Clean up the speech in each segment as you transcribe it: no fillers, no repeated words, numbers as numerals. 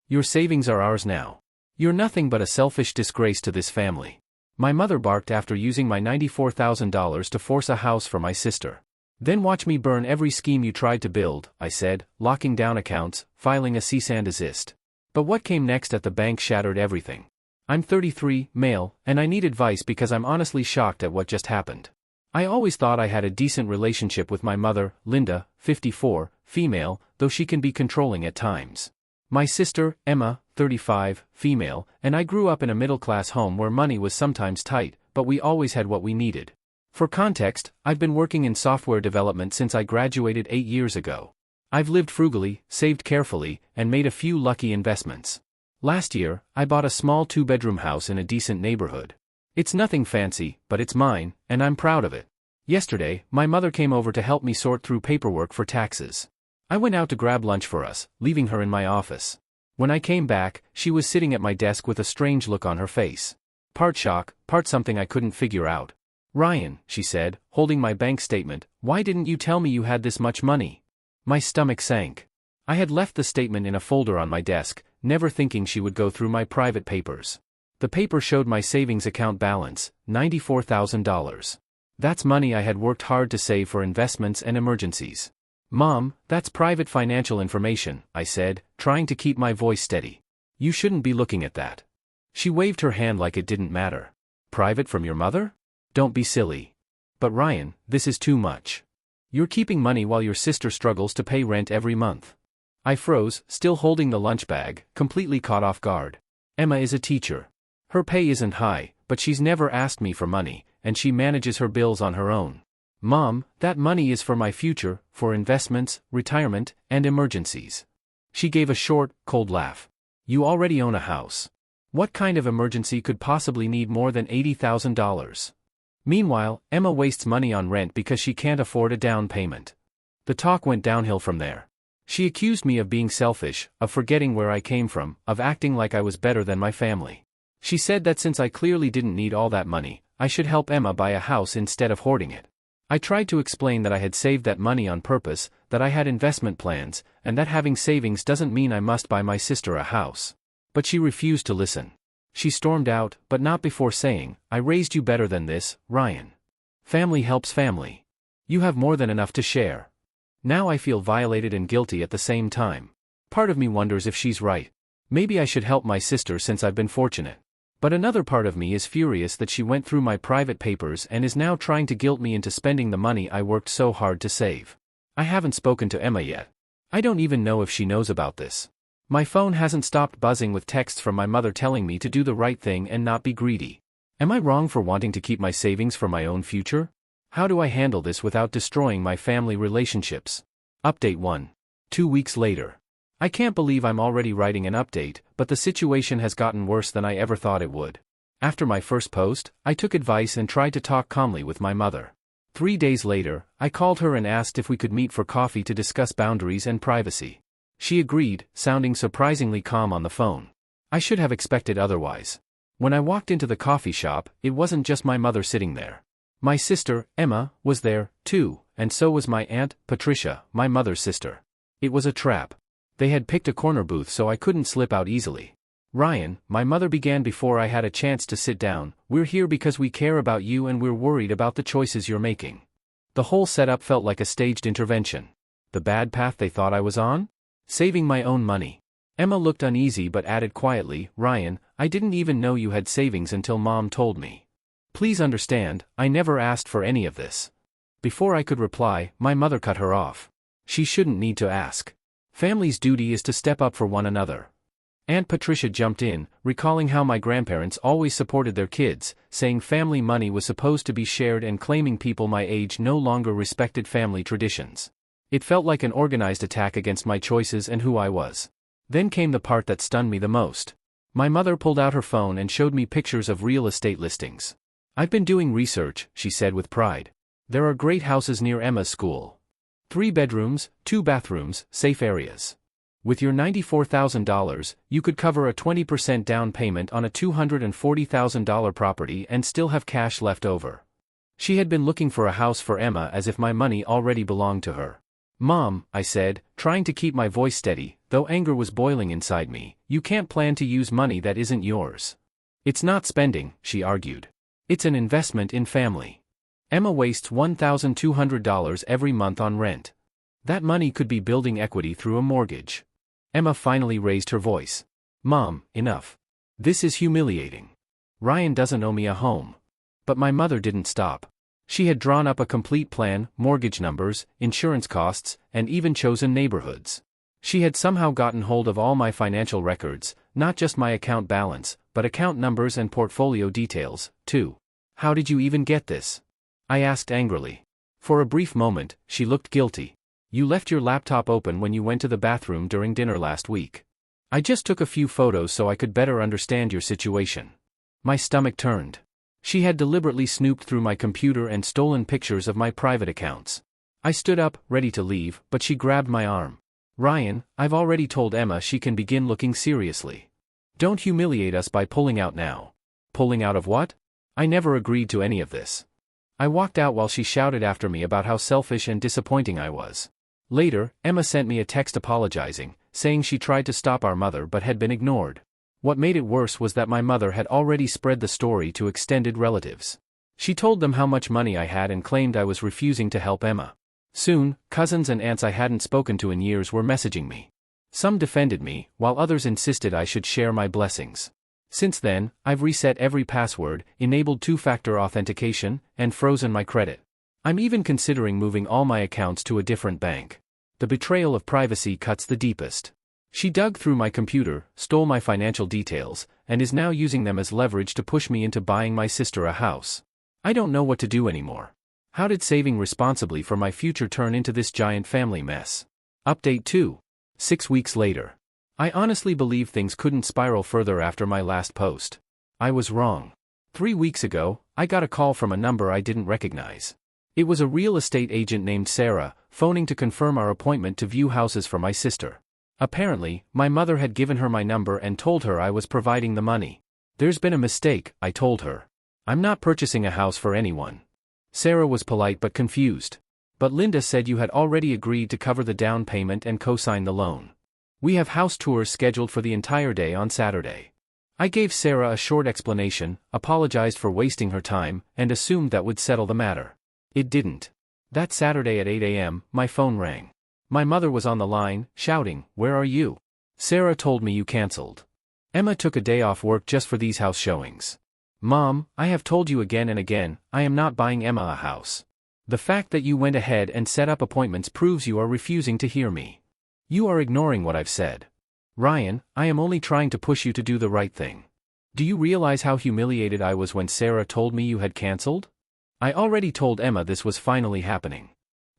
Your savings are ours now. You're nothing but a selfish disgrace to this family. My mother barked after using my $94,000 to force a house for my sister. Then watch me burn every scheme you tried to build, I said, locking down accounts, filing a cease and desist. But what came next at the bank shattered everything. I'm 33, male, and I need advice because I'm honestly shocked at what just happened. I always thought I had a decent relationship with my mother, Linda, 54, female, though she can be controlling at times. My sister, Emma, 35, female, and I grew up in a middle-class home where money was sometimes tight, but we always had what we needed. For context, I've been working in software development since I graduated 8 years ago. I've lived frugally, saved carefully, and made a few lucky investments. Last year, I bought a small 2-bedroom house in a decent neighborhood. It's nothing fancy, but it's mine, and I'm proud of it. Yesterday, my mother came over to help me sort through paperwork for taxes. I went out to grab lunch for us, leaving her in my office. When I came back, she was sitting at my desk with a strange look on her face. Part shock, part something I couldn't figure out. "Ryan," she said, holding my bank statement, "why didn't you tell me you had this much money?" My stomach sank. I had left the statement in a folder on my desk, never thinking she would go through my private papers. The paper showed my savings account balance, $94,000. That's money I had worked hard to save for investments and emergencies. "Mom, that's private financial information," I said, trying to keep my voice steady. "You shouldn't be looking at that." She waved her hand like it didn't matter. "Private from your mother? Don't be silly." "But Ryan, this is too much. You're keeping money while your sister struggles to pay rent every month." I froze, still holding the lunch bag, completely caught off guard. Emma is a teacher. Her pay isn't high, but she's never asked me for money, and she manages her bills on her own. "Mom, that money is for my future, for investments, retirement, and emergencies." She gave a short, cold laugh. "You already own a house. What kind of emergency could possibly need more than $80,000? Meanwhile, Emma wastes money on rent because she can't afford a down payment." The talk went downhill from there. She accused me of being selfish, of forgetting where I came from, of acting like I was better than my family. She said that since I clearly didn't need all that money, I should help Emma buy a house instead of hoarding it. I tried to explain that I had saved that money on purpose, that I had investment plans, and that having savings doesn't mean I must buy my sister a house. But she refused to listen. She stormed out, but not before saying, "I raised you better than this, Ryan. Family helps family. You have more than enough to share." Now I feel violated and guilty at the same time. Part of me wonders if she's right. Maybe I should help my sister since I've been fortunate. But another part of me is furious that she went through my private papers and is now trying to guilt me into spending the money I worked so hard to save. I haven't spoken to Emma yet. I don't even know if she knows about this. My phone hasn't stopped buzzing with texts from my mother telling me to do the right thing and not be greedy. Am I wrong for wanting to keep my savings for my own future? How do I handle this without destroying my family relationships? Update 1. 2 weeks later. I can't believe I'm already writing an update, but the situation has gotten worse than I ever thought it would. After my first post, I took advice and tried to talk calmly with my mother. 3 days later, I called her and asked if we could meet for coffee to discuss boundaries and privacy. She agreed, sounding surprisingly calm on the phone. I should have expected otherwise. When I walked into the coffee shop, it wasn't just my mother sitting there. My sister, Emma, was there, too, and so was my aunt, Patricia, my mother's sister. It was a trap. They had picked a corner booth so I couldn't slip out easily. "Ryan," my mother began before I had a chance to sit down, "we're here because we care about you and we're worried about the choices you're making." The whole setup felt like a staged intervention. The bad path they thought I was on? Saving my own money. Emma looked uneasy but added quietly, "Ryan, I didn't even know you had savings until Mom told me. Please understand, I never asked for any of this." Before I could reply, my mother cut her off. "She shouldn't need to ask. Family's duty is to step up for one another." Aunt Patricia jumped in, recalling how my grandparents always supported their kids, saying family money was supposed to be shared and claiming people my age no longer respected family traditions. It felt like an organized attack against my choices and who I was. Then came the part that stunned me the most. My mother pulled out her phone and showed me pictures of real estate listings. "I've been doing research," she said with pride. "There are great houses near Emma's school. 3 bedrooms, 2 bathrooms, safe areas. With your $94,000, you could cover a 20% down payment on a $240,000 property and still have cash left over." She had been looking for a house for Emma as if my money already belonged to her. Mom, I said, trying to keep my voice steady, though anger was boiling inside me, you can't plan to use money that isn't yours. It's not spending, she argued. It's an investment in family. Emma wastes $1,200 every month on rent. That money could be building equity through a mortgage. Emma finally raised her voice. Mom, enough. This is humiliating. Ryan doesn't owe me a home. But my mother didn't stop. She had drawn up a complete plan, mortgage numbers, insurance costs, and even chosen neighborhoods. She had somehow gotten hold of all my financial records, not just my account balance, but account numbers and portfolio details, too. How did you even get this? I asked angrily. For a brief moment, she looked guilty. You left your laptop open when you went to the bathroom during dinner last week. I just took a few photos so I could better understand your situation. My stomach turned. She had deliberately snooped through my computer and stolen pictures of my private accounts. I stood up, ready to leave, but she grabbed my arm. Ryan, I've already told Emma she can begin looking seriously. Don't humiliate us by pulling out now. Pulling out of what? I never agreed to any of this. I walked out while she shouted after me about how selfish and disappointing I was. Later, Emma sent me a text apologizing, saying she tried to stop our mother but had been ignored. What made it worse was that my mother had already spread the story to extended relatives. She told them how much money I had and claimed I was refusing to help Emma. Soon, cousins and aunts I hadn't spoken to in years were messaging me. Some defended me, while others insisted I should share my blessings. Since then, I've reset every password, enabled two-factor authentication, and frozen my credit. I'm even considering moving all my accounts to a different bank. The betrayal of privacy cuts the deepest. She dug through my computer, stole my financial details, and is now using them as leverage to push me into buying my sister a house. I don't know what to do anymore. How did saving responsibly for my future turn into this giant family mess? Update 2. 6 weeks later. I honestly believe things couldn't spiral further after my last post. I was wrong. 3 weeks ago, I got a call from a number I didn't recognize. It was a real estate agent named Sarah, phoning to confirm our appointment to view houses for my sister. Apparently, my mother had given her my number and told her I was providing the money. There's been a mistake, I told her. I'm not purchasing a house for anyone. Sarah was polite but confused. But Linda said you had already agreed to cover the down payment and co-sign the loan. We have house tours scheduled for the entire day on Saturday. I gave Sarah a short explanation, apologized for wasting her time, and assumed that would settle the matter. It didn't. That Saturday at 8 a.m., my phone rang. My mother was on the line, shouting, "Where are you? Sarah told me you canceled. Emma took a day off work just for these house showings. Mom, I have told you again and again, I am not buying Emma a house. The fact that you went ahead and set up appointments proves you are refusing to hear me. You are ignoring what I've said. Ryan, I am only trying to push you to do the right thing. Do you realize how humiliated I was when Sarah told me you had canceled? I already told Emma this was finally happening."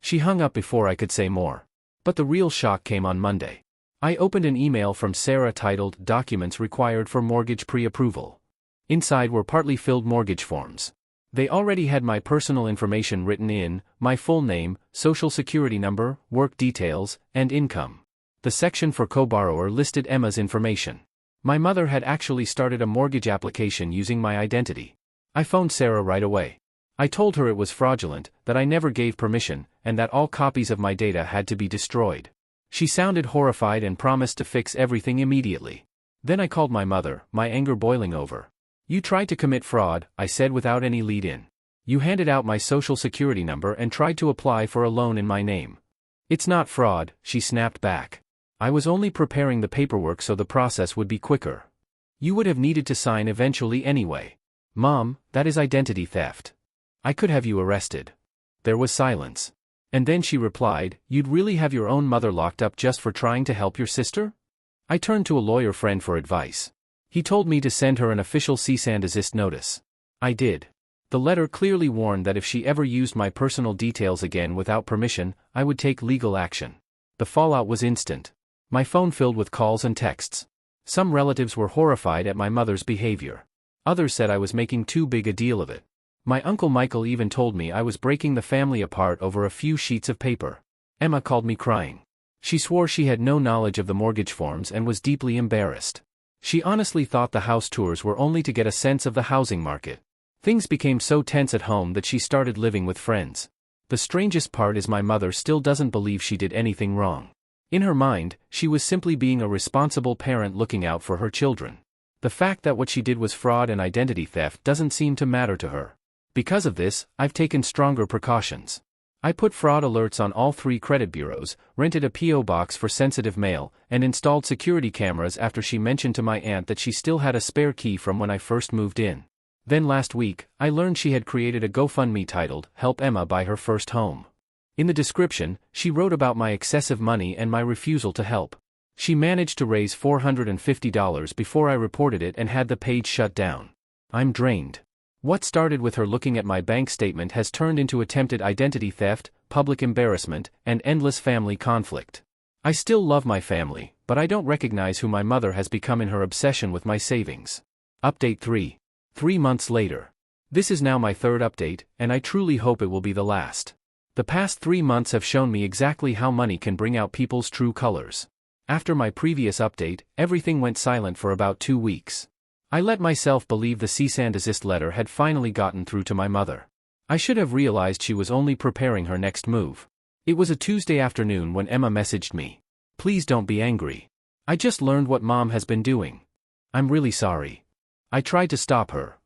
She hung up before I could say more. But the real shock came on Monday. I opened an email from Sarah titled "Documents Required for Mortgage Pre-Approval." Inside were partly filled mortgage forms. They already had my personal information written in, my full name, social security number, work details, and income. The section for co-borrower listed Emma's information. My mother had actually started a mortgage application using my identity. I phoned Sarah right away. I told her it was fraudulent, that I never gave permission, and that all copies of my data had to be destroyed. She sounded horrified and promised to fix everything immediately. Then I called my mother, my anger boiling over. "You tried to commit fraud," I said without any lead-in. "You handed out my social security number and tried to apply for a loan in my name." "It's not fraud," she snapped back. "I was only preparing the paperwork so the process would be quicker. You would have needed to sign eventually anyway. Mom, that is identity theft. I could have you arrested." There was silence. And then she replied, "You'd really have your own mother locked up just for trying to help your sister?" I turned to a lawyer friend for advice. He told me to send her an official cease and desist notice. I did. The letter clearly warned that if she ever used my personal details again without permission, I would take legal action. The fallout was instant. My phone filled with calls and texts. Some relatives were horrified at my mother's behavior. Others said I was making too big a deal of it. My Uncle Michael even told me I was breaking the family apart over a few sheets of paper. Emma called me crying. She swore she had no knowledge of the mortgage forms and was deeply embarrassed. She honestly thought the house tours were only to get a sense of the housing market. Things became so tense at home that she started living with friends. The strangest part is my mother still doesn't believe she did anything wrong. In her mind, she was simply being a responsible parent looking out for her children. The fact that what she did was fraud and identity theft doesn't seem to matter to her. Because of this, I've taken stronger precautions. I put fraud alerts on all 3 credit bureaus, rented a P.O. box for sensitive mail, and installed security cameras after she mentioned to my aunt that she still had a spare key from when I first moved in. Then last week, I learned she had created a GoFundMe titled, "Help Emma Buy Her First Home." In the description, she wrote about my excessive money and my refusal to help. She managed to raise $450 before I reported it and had the page shut down. I'm drained. What started with her looking at my bank statement has turned into attempted identity theft, public embarrassment, and endless family conflict. I still love my family, but I don't recognize who my mother has become in her obsession with my savings. Update 3. 3 months later. This is now my 3rd update, and I truly hope it will be the last. The past 3 months have shown me exactly how money can bring out people's true colors. After my previous update, everything went silent for about 2 weeks. I let myself believe the cease and desist letter had finally gotten through to my mother. I should have realized she was only preparing her next move. It was a Tuesday afternoon when Emma messaged me. "Please don't be angry. I just learned what Mom has been doing. I'm really sorry." I tried to stop her.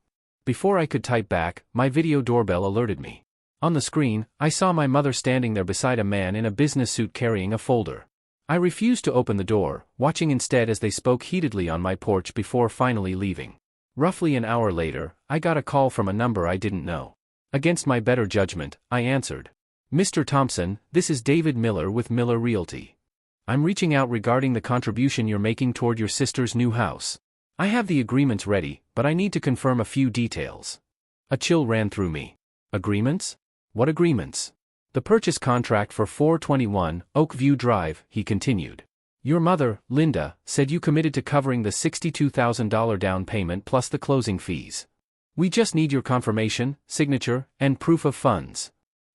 Before I could type back, my video doorbell alerted me. On the screen, I saw my mother standing there beside a man in a business suit carrying a folder. I refused to open the door, watching instead as they spoke heatedly on my porch before finally leaving. Roughly an hour later, I got a call from a number I didn't know. Against my better judgment, I answered. "Mr. Thompson, this is David Miller with Miller Realty. I'm reaching out regarding the contribution you're making toward your sister's new house. I have the agreements ready, but I need to confirm a few details." A chill ran through me. Agreements? What agreements? "The purchase contract for 421 Oakview Drive," he continued. "Your mother, Linda, said you committed to covering the $62,000 down payment plus the closing fees. We just need your confirmation, signature, and proof of funds."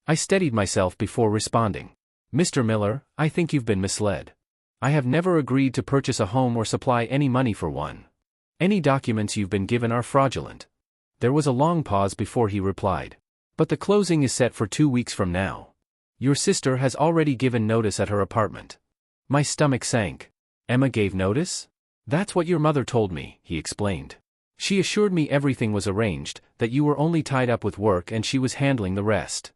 I steadied myself before responding. "Mr. Miller, I think you've been misled. I have never agreed to purchase a home or supply any money for one. Any documents you've been given are fraudulent." There was a long pause before he replied. "But the closing is set for 2 weeks from now. Your sister has already given notice at her apartment." My stomach sank. "Emma gave notice?" "That's what your mother told me," he explained. "She assured me everything was arranged, that you were only tied up with work and she was handling the rest."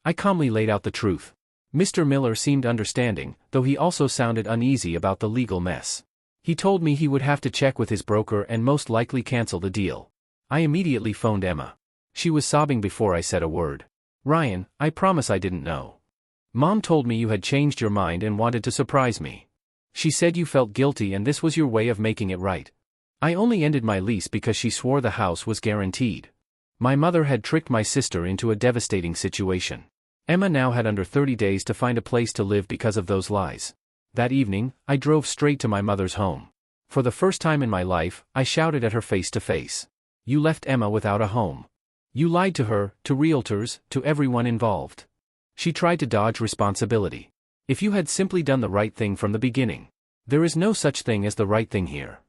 I calmly laid out the truth. Mr. Miller seemed understanding, though he also sounded uneasy about the legal mess. He told me he would have to check with his broker and most likely cancel the deal. I immediately phoned Emma. She was sobbing before I said a word. "Ryan, I promise I didn't know. Mom told me you had changed your mind and wanted to surprise me. She said you felt guilty and this was your way of making it right. I only ended my lease because she swore the house was guaranteed. My mother had tricked my sister into a devastating situation. Emma now had under 30 days to find a place to live because of those lies." That evening, I drove straight to my mother's home. For the first time in my life, I shouted at her face to face. "You left Emma without a home. You lied to her, to realtors, to everyone involved. She tried to dodge responsibility. If you had simply done the right thing from the beginning. There is no such thing as the right thing here.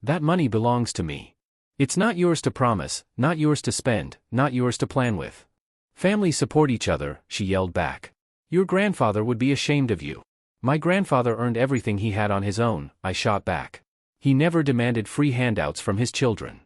That money belongs to me. It's not yours to promise, not yours to spend, not yours to plan with. Families support each other," she yelled back. "Your grandfather would be ashamed of you." "My grandfather earned everything he had on his own," I shot back. "He never demanded free handouts from his children."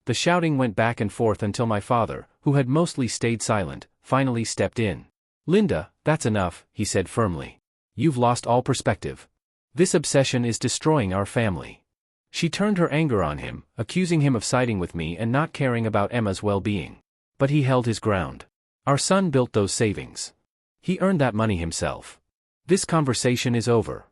The shouting went back and forth until my father, who had mostly stayed silent, finally stepped in. "Linda, that's enough," he said firmly. "You've lost all perspective. This obsession is destroying our family." She turned her anger on him, accusing him of siding with me and not caring about Emma's well-being. But he held his ground. "Our son built those savings. He earned that money himself. This conversation is over."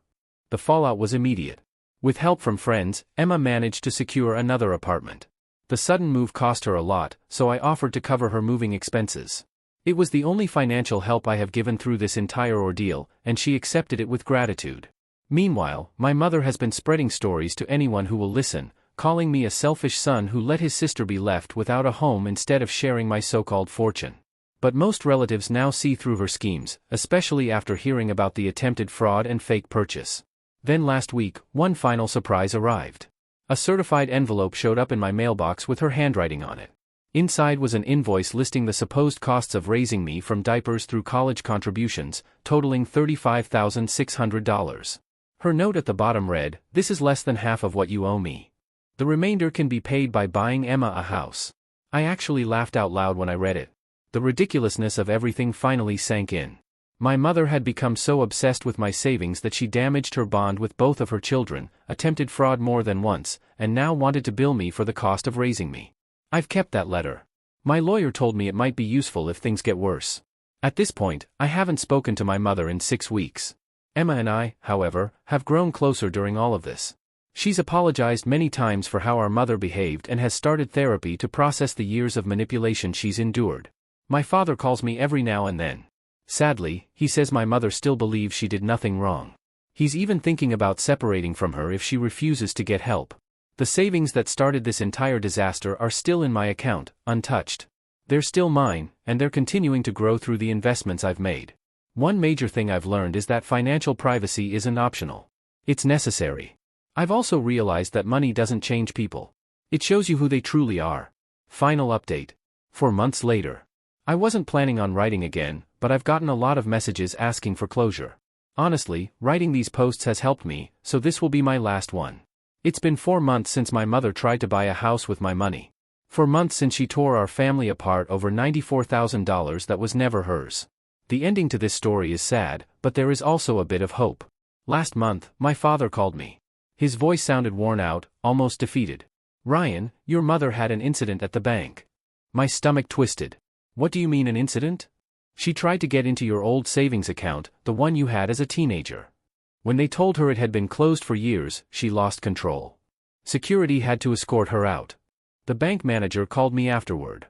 The fallout was immediate. With help from friends, Emma managed to secure another apartment. The sudden move cost her a lot, so I offered to cover her moving expenses. It was the only financial help I have given through this entire ordeal, and she accepted it with gratitude. Meanwhile, my mother has been spreading stories to anyone who will listen, calling me a selfish son who let his sister be left without a home instead of sharing my so-called fortune. But most relatives now see through her schemes, especially after hearing about the attempted fraud and fake purchase. Then last week, one final surprise arrived. A certified envelope showed up in my mailbox with her handwriting on it. Inside was an invoice listing the supposed costs of raising me from diapers through college contributions, totaling $35,600. Her note at the bottom read, "This is less than half of what you owe me. The remainder can be paid by buying Emma a house." I actually laughed out loud when I read it. The ridiculousness of everything finally sank in. My mother had become so obsessed with my savings that she damaged her bond with both of her children, attempted fraud more than once, and now wanted to bill me for the cost of raising me. I've kept that letter. My lawyer told me it might be useful if things get worse. At this point, I haven't spoken to my mother in 6 weeks. Emma and I, however, have grown closer during all of this. She's apologized many times for how our mother behaved and has started therapy to process the years of manipulation she's endured. My father calls me every now and then. Sadly, he says my mother still believes she did nothing wrong. He's even thinking about separating from her if she refuses to get help. The savings that started this entire disaster are still in my account, untouched. They're still mine, and they're continuing to grow through the investments I've made. One major thing I've learned is that financial privacy isn't optional. It's necessary. I've also realized that money doesn't change people. It shows you who they truly are. Final update. 4 months later. I wasn't planning on writing again, but I've gotten a lot of messages asking for closure. Honestly, writing these posts has helped me, so this will be my last one. It's been 4 months since my mother tried to buy a house with my money. 4 months since she tore our family apart over $94,000 that was never hers. The ending to this story is sad, but there is also a bit of hope. Last month, my father called me. His voice sounded worn out, almost defeated. "Ryan, your mother had an incident at the bank." My stomach twisted. "What do you mean an incident?" "She tried to get into your old savings account, the one you had as a teenager. When they told her it had been closed for years, she lost control. Security had to escort her out. The bank manager called me afterward.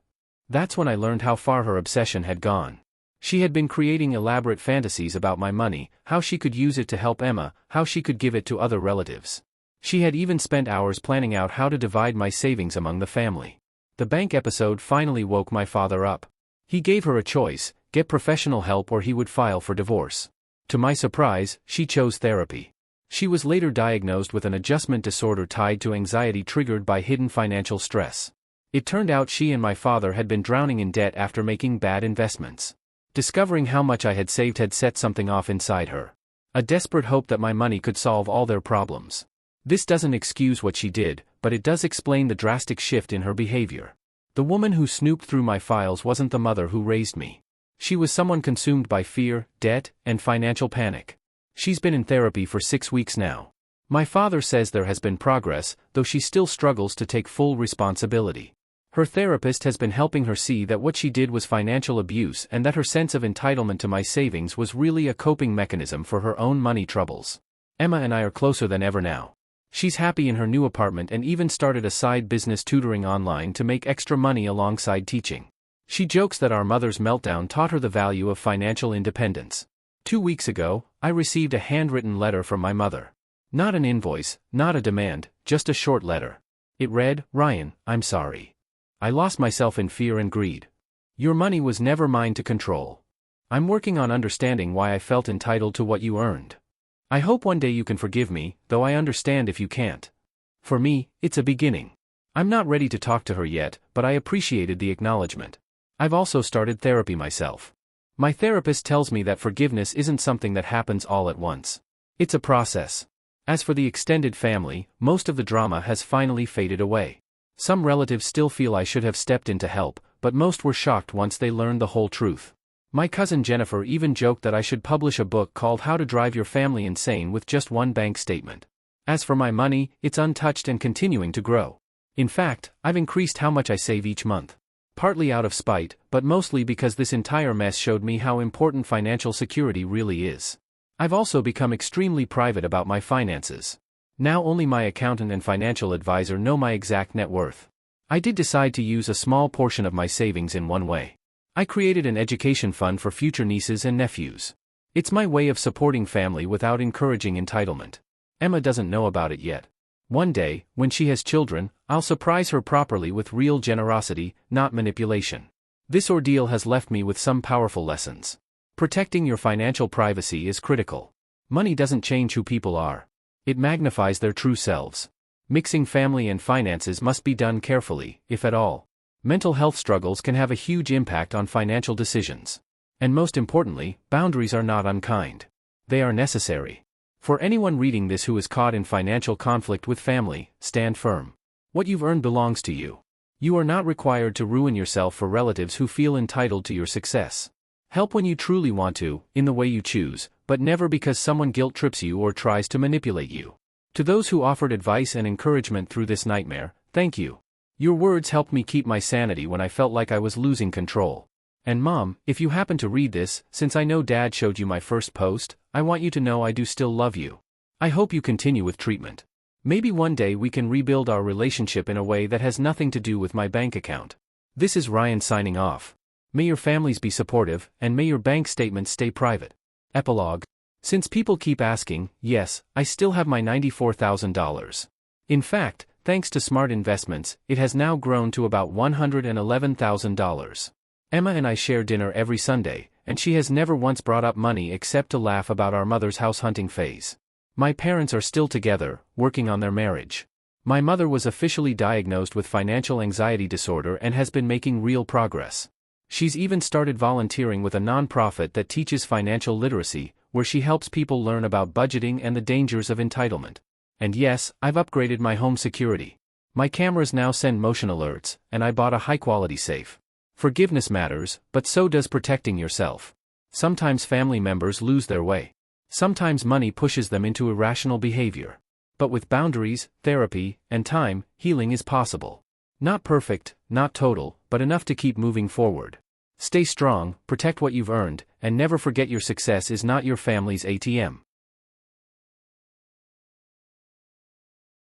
That's when I learned how far her obsession had gone. She had been creating elaborate fantasies about my money, how she could use it to help Emma, how she could give it to other relatives. She had even spent hours planning out how to divide my savings among the family. The bank episode finally woke my father up. He gave her a choice: get professional help or he would file for divorce. To my surprise, she chose therapy. She was later diagnosed with an adjustment disorder tied to anxiety triggered by hidden financial stress. It turned out she and my father had been drowning in debt after making bad investments. Discovering how much I had saved had set something off inside her. A desperate hope that my money could solve all their problems. This doesn't excuse what she did, but it does explain the drastic shift in her behavior. The woman who snooped through my files wasn't the mother who raised me. She was someone consumed by fear, debt, and financial panic. She's been in therapy for 6 weeks now. My father says there has been progress, though she still struggles to take full responsibility. Her therapist has been helping her see that what she did was financial abuse and that her sense of entitlement to my savings was really a coping mechanism for her own money troubles. Emma and I are closer than ever now. She's happy in her new apartment and even started a side business tutoring online to make extra money alongside teaching. She jokes that our mother's meltdown taught her the value of financial independence. 2 weeks ago, I received a handwritten letter from my mother. Not an invoice, not a demand, just a short letter. It read, "Ryan, I'm sorry. I lost myself in fear and greed. Your money was never mine to control. I'm working on understanding why I felt entitled to what you earned. I hope one day you can forgive me, though I understand if you can't." For me, it's a beginning. I'm not ready to talk to her yet, but I appreciated the acknowledgement. I've also started therapy myself. My therapist tells me that forgiveness isn't something that happens all at once. It's a process. As for the extended family, most of the drama has finally faded away. Some relatives still feel I should have stepped in to help, but most were shocked once they learned the whole truth. My cousin Jennifer even joked that I should publish a book called How to Drive Your Family Insane with just one bank statement. As for my money, it's untouched and continuing to grow. In fact, I've increased how much I save each month. Partly out of spite, but mostly because this entire mess showed me how important financial security really is. I've also become extremely private about my finances. Now only my accountant and financial advisor know my exact net worth. I did decide to use a small portion of my savings in one way. I created an education fund for future nieces and nephews. It's my way of supporting family without encouraging entitlement. Emma doesn't know about it yet. One day, when she has children, I'll surprise her properly with real generosity, not manipulation. This ordeal has left me with some powerful lessons. Protecting your financial privacy is critical. Money doesn't change who people are. It magnifies their true selves. Mixing family and finances must be done carefully, if at all. Mental health struggles can have a huge impact on financial decisions. And most importantly, boundaries are not unkind. They are necessary. For anyone reading this who is caught in financial conflict with family, stand firm. What you've earned belongs to you. You are not required to ruin yourself for relatives who feel entitled to your success. Help when you truly want to, in the way you choose, but never because someone guilt-trips you or tries to manipulate you. To those who offered advice and encouragement through this nightmare, thank you. Your words helped me keep my sanity when I felt like I was losing control. And Mom, if you happen to read this, since I know Dad showed you my first post, I want you to know I do still love you. I hope you continue with treatment. Maybe one day we can rebuild our relationship in a way that has nothing to do with my bank account. This is Ryan signing off. May your families be supportive, and may your bank statements stay private. Epilogue. Since people keep asking, yes, I still have my $94,000. In fact, thanks to smart investments, it has now grown to about $111,000. Emma and I share dinner every Sunday, and she has never once brought up money except to laugh about our mother's house hunting phase. My parents are still together, working on their marriage. My mother was officially diagnosed with financial anxiety disorder and has been making real progress. She's even started volunteering with a nonprofit that teaches financial literacy, where she helps people learn about budgeting and the dangers of entitlement. And yes, I've upgraded my home security. My cameras now send motion alerts, and I bought a high-quality safe. Forgiveness matters, but so does protecting yourself. Sometimes family members lose their way. Sometimes money pushes them into irrational behavior. But with boundaries, therapy, and time, healing is possible. Not perfect, not total, but enough to keep moving forward. Stay strong, protect what you've earned, and never forget your success is not your family's ATM.